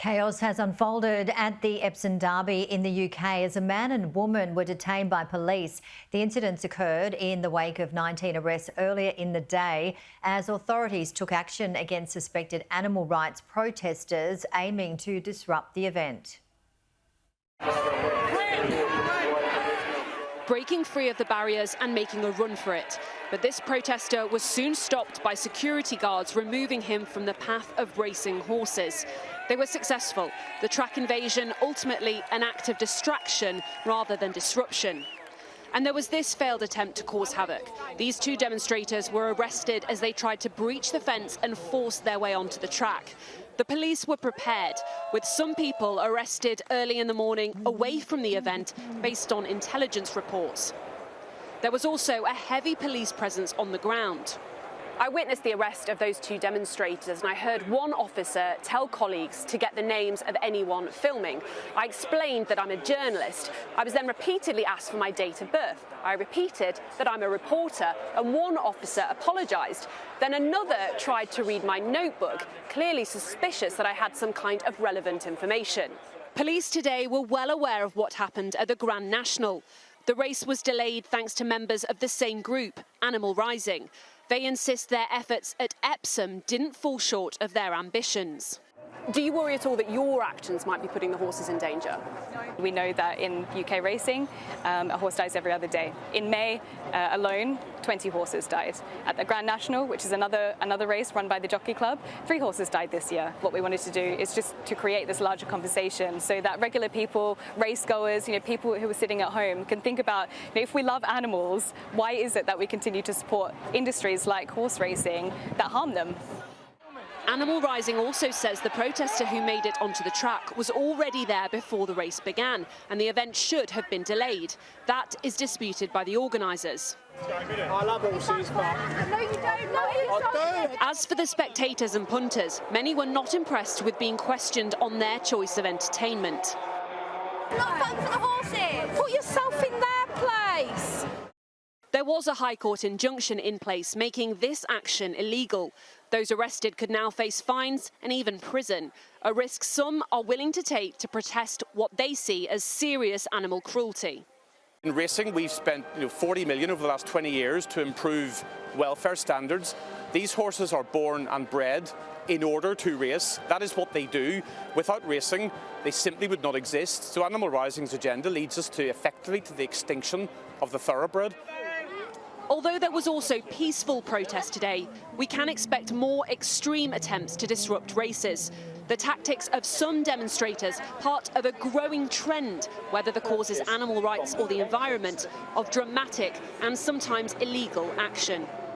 Chaos has unfolded at the Epsom Derby in the UK as a man and woman were detained by police. The incidents occurred in the wake of 19 arrests earlier in the day as authorities took action against suspected animal rights protesters aiming to disrupt the event. Breaking free of the barriers and making a run for it. But this protester was soon stopped by security guards removing him from the path of racing horses. They were successful. The track invasion ultimately an act of distraction rather than disruption. And there was this failed attempt to cause havoc. These two demonstrators were arrested as they tried to breach the fence and force their way onto the track. The police were prepared, with some people arrested early in the morning away from the event based on intelligence reports. There was also a heavy police presence on the ground. I witnessed the arrest of those two demonstrators and I heard one officer tell colleagues to get the names of anyone filming. I explained that I'm a journalist. I was then repeatedly asked for my date of birth. I repeated that I'm a reporter and one officer apologised. Then another tried to read my notebook, clearly suspicious that I had some kind of relevant information. Police today were well aware of what happened at the Grand National. The race was delayed thanks to members of the same group, Animal Rising. They insist their efforts at Epsom didn't fall short of their ambitions. Do you worry at all that your actions might be putting the horses in danger? We know that in UK racing, a horse dies every other day. In May alone, 20 horses died. At the Grand National, which is another race run by the Jockey Club, 3 horses died this year. What we wanted to do is just to create this larger conversation so that regular people, race goers, people who are sitting at home can think about, if we love animals, why is it that we continue to support industries like horse racing that harm them? Animal Rising also says the protester who made it onto the track was already there before the race began and the event should have been delayed. That is disputed by the organisers. I love horses, but... No, you don't. No, you don't. As for the spectators and punters, many were not impressed with being questioned on their choice of entertainment. Not fun for the horses. Put yourself in their place. There was a High Court injunction in place making this action illegal. Those arrested could now face fines and even prison, a risk some are willing to take to protest what they see as serious animal cruelty. In racing, we've spent 40 million over the last 20 years to improve welfare standards. These horses are born and bred in order to race. That is what they do. Without racing, they simply would not exist. So Animal Rising's agenda leads us to effectively to the extinction of the thoroughbred. Although there was also peaceful protest today, we can expect more extreme attempts to disrupt races. The tactics of some demonstrators, part of a growing trend, whether the cause is animal rights or the environment, of dramatic and sometimes illegal action.